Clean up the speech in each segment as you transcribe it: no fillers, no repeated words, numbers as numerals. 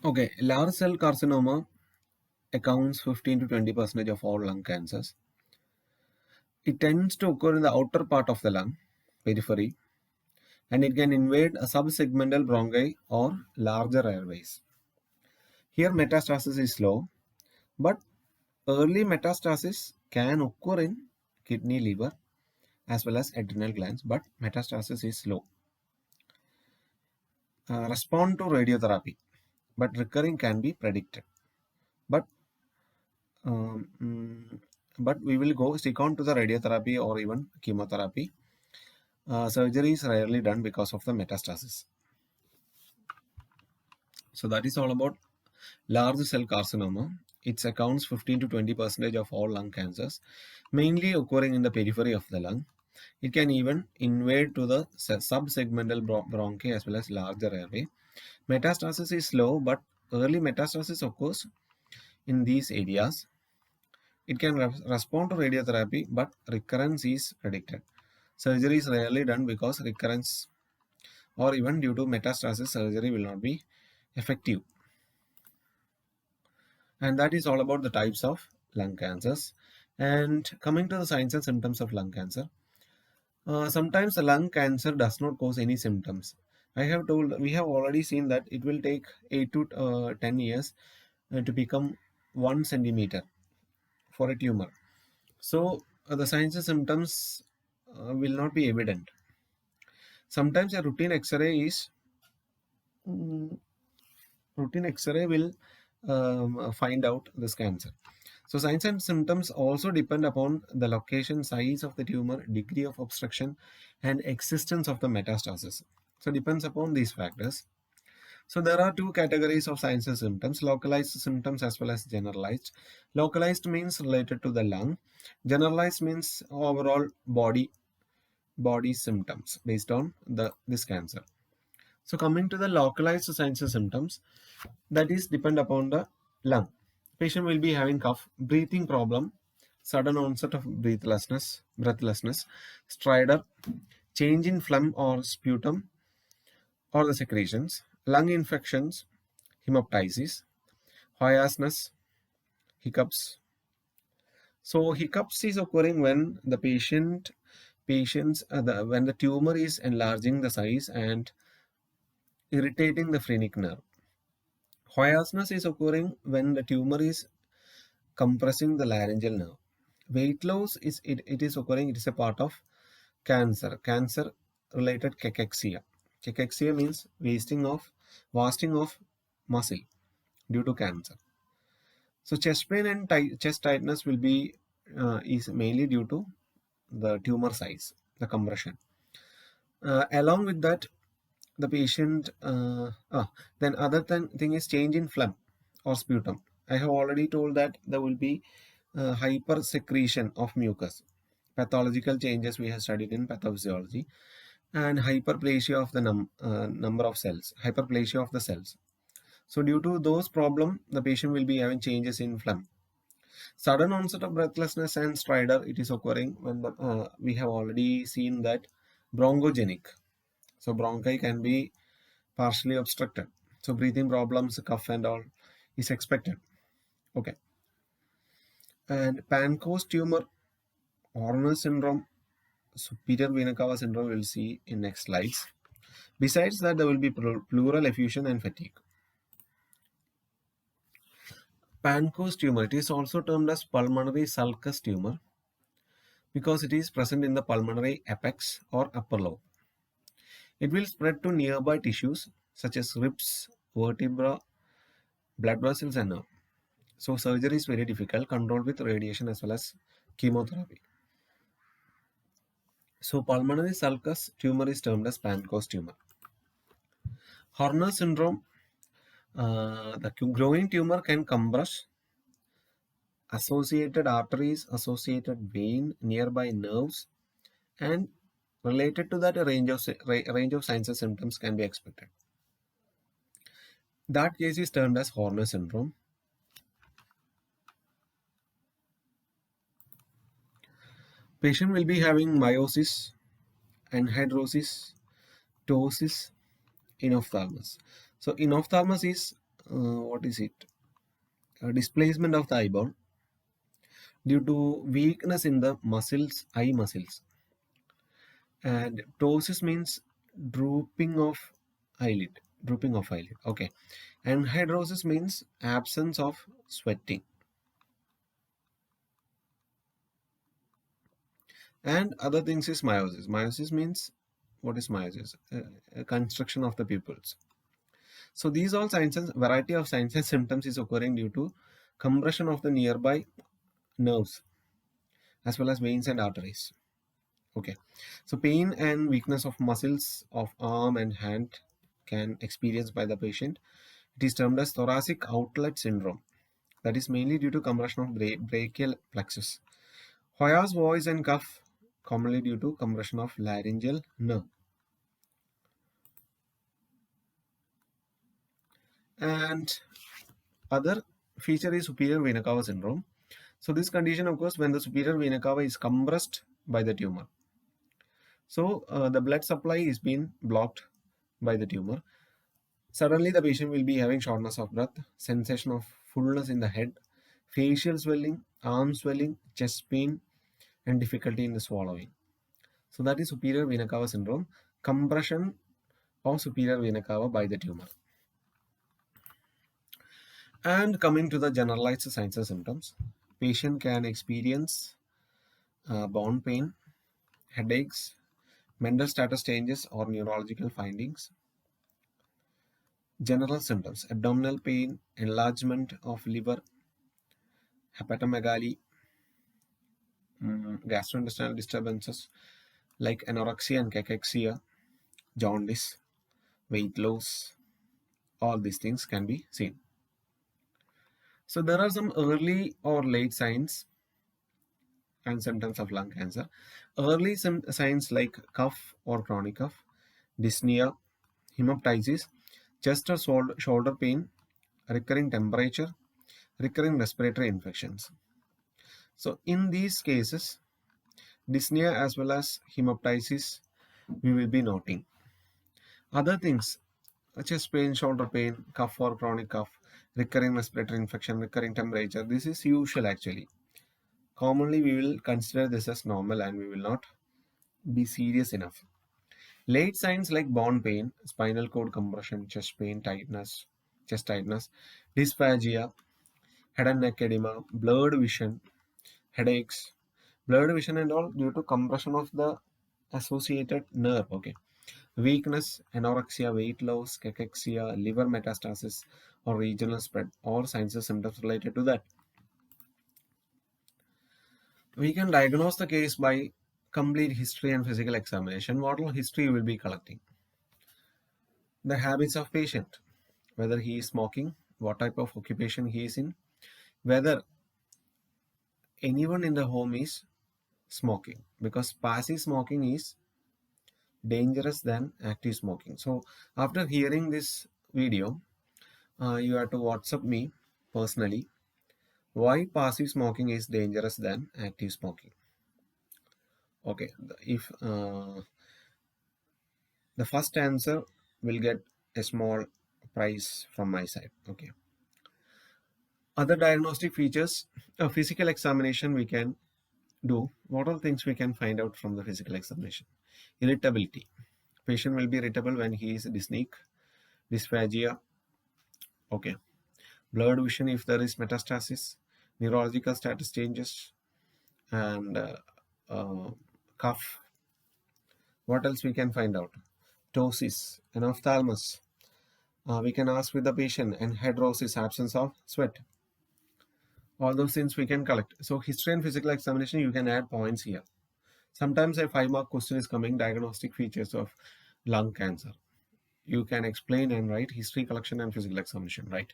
Okay, large cell carcinoma accounts 15 to 20% of all lung cancers. It tends to occur in the outer part of the lung, periphery, and it can invade a subsegmental bronchi or larger airways. Here metastasis is slow, but early metastasis can occur in kidney, liver, as well as adrenal glands, but metastasis is slow. Respond to radiotherapy, but recurring can be predicted. But um, mm, but we will stick on to the radiotherapy or even chemotherapy. Surgery is rarely done because of the metastasis. So that is all about large cell carcinoma. It accounts 15 to 20% of all lung cancers, mainly occurring in the periphery of the lung. It can even invade to the subsegmental bronchi as well as larger airway. Metastasis is slow, but early metastasis occurs in these areas. It can respond to radiotherapy, but recurrence is predicted. Surgery is rarely done because recurrence or even due to metastasis, surgery will not be effective. And that is all about the types of lung cancers. And coming to the signs and symptoms of lung cancer, sometimes the lung cancer does not cause any symptoms. We have already seen that it will take 8 to 10 years to become 1 centimeter for a tumor. So the signs and symptoms will not be evident. Sometimes a mm, routine X-ray will find out this cancer. So signs and symptoms also depend upon the location, size of the tumor, degree of obstruction, and existence of the metastasis. So depends upon these factors. So there are two categories of signs and symptoms: localized symptoms as well as generalized. Localized means related to the lung. Generalized means overall body symptoms based on this cancer. So coming to the localized signs and symptoms, that is depend upon the lung. Patient will be having cough, breathing problem, sudden onset of breathlessness, stridor, change in phlegm or sputum or the secretions, lung infections, hemoptysis, hoarseness, hiccups. So hiccups is occurring when the when the tumor is enlarging the size and irritating the phrenic nerve. Hoarseness is occurring when the tumor is compressing the laryngeal nerve. Weight loss it is occurring, it is a part of cancer related cachexia. Cachexia means wasting of muscle due to cancer. So chest pain and chest tightness will be is mainly due to the tumor size, the compression. Along with that, the patient then other thing is change in phlegm or sputum. I have already told that there will be hyper secretion of mucus, pathological changes we have studied in pathophysiology, and hyperplasia of the number of cells, hyperplasia of the cells. So due to those problem, the patient will be having changes in phlegm. Sudden onset of breathlessness and stridor, it is occurring when we have already seen that bronchogenic. So bronchi can be partially obstructed. So breathing problems, cough and all is expected. Okay. And Pancoast tumor, Horner syndrome, superior vena cava syndrome we'll see in next slides. Besides that, there will be pleural effusion and fatigue. Pancoast tumor, it is also termed as pulmonary sulcus tumor because it is present in the pulmonary apex or upper lobe. It will spread to nearby tissues such as ribs, vertebra, blood vessels and nerve. So surgery is very difficult, controlled with radiation as well as chemotherapy. So pulmonary sulcus tumor is termed as Pancoast tumor. Horner syndrome, the growing tumor can compress associated arteries, associated vein, nearby nerves, and related to that a range of signs and symptoms can be expected. That case is termed as Horner syndrome. Patient will be having meiosis, anhidrosis, ptosis in ophthalmos. So in ophthalmos is what is it? Displacement of the eyeball due to weakness in the muscles, eye muscles. And ptosis means drooping of eyelid, drooping of eyelid. Okay. And hydrosis means absence of sweating. And other things is meiosis. Meiosis means, what is meiosis? Construction of the pupils. So these all signs and variety of signs and symptoms is occurring due to compression of the nearby nerves as well as veins and arteries. Okay, so pain and weakness of muscles of arm and hand can experienced by the patient. It is termed as thoracic outlet syndrome. That is mainly due to compression of brachial plexus. Hoyer's voice and cough commonly due to compression of laryngeal nerve. And other feature is superior vena cava syndrome. So this condition occurs when the superior vena cava is compressed by the tumor. So the blood supply is being blocked by the tumor. Suddenly the patient will be having shortness of breath, sensation of fullness in the head, facial swelling, arm swelling, chest pain, and difficulty in the swallowing. So that is superior vena cava syndrome, compression of superior vena cava by the tumor. And coming to the generalized signs and symptoms, patient can experience bone pain, headaches, mental status changes or neurological findings. General symptoms: abdominal pain, enlargement of liver, hepatomegaly, gastrointestinal disturbances like anorexia and cachexia, jaundice, weight loss, all these things can be seen. So there are some early or late signs and symptoms of lung cancer. Early signs like cough or chronic cough, dyspnea, hemoptysis, chest or shoulder pain, recurring temperature, recurring respiratory infections. So in these cases, dyspnea as well as hemoptysis we will be noting. Other things, chest pain, shoulder pain, cough or chronic cough, recurring respiratory infection, recurring temperature, this is usual actually. Commonly we will consider this as normal and we will not be serious enough. Late signs like bone pain, spinal cord compression, chest pain, tightness, chest tightness, dysphagia, head and neck edema, blurred vision, headaches, blurred vision and all due to compression of the associated nerve. Okay, weakness, anorexia, weight loss, cachexia, liver metastasis, or regional spread, or signs and symptoms related to that. We can diagnose the case by complete history and physical examination. What all history you will be collecting? The habits of patient, whether he is smoking, what type of occupation he is in, whether anyone in the home is smoking, because passive smoking is dangerous than active smoking. So after hearing this video, you have to WhatsApp me personally why passive smoking is dangerous than active smoking. Okay, if the first answer will get a small prize from my side. Okay, other diagnostic features, a physical examination we can do. What are things we can find out from the physical examination? Irritability. Patient will be irritable when he is dyspneic, dysphagia. Okay, blurred vision if there is metastasis, neurological status changes, and cough. What else we can find out? Ptosis, anophthalmos. We can ask with the patient, and hydrosis, absence of sweat. All those things we can collect. So history and physical examination, you can add points here. Sometimes a 5-mark question is coming, diagnostic features of lung cancer. You can explain and write history collection and physical examination, right?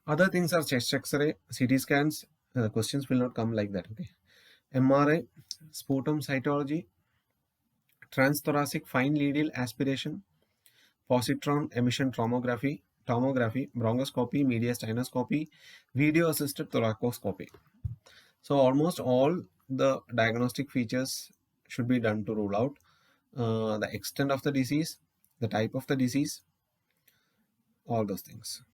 Other things are chest X-ray, CT scans. Questions will not come like that. Okay. MRI, sputum cytology, transthoracic fine needle aspiration, positron emission tomography, bronchoscopy, mediastinoscopy, video assisted thoracoscopy. So almost all the diagnostic features should be done to rule out the extent of the disease, the type of the disease, all those things.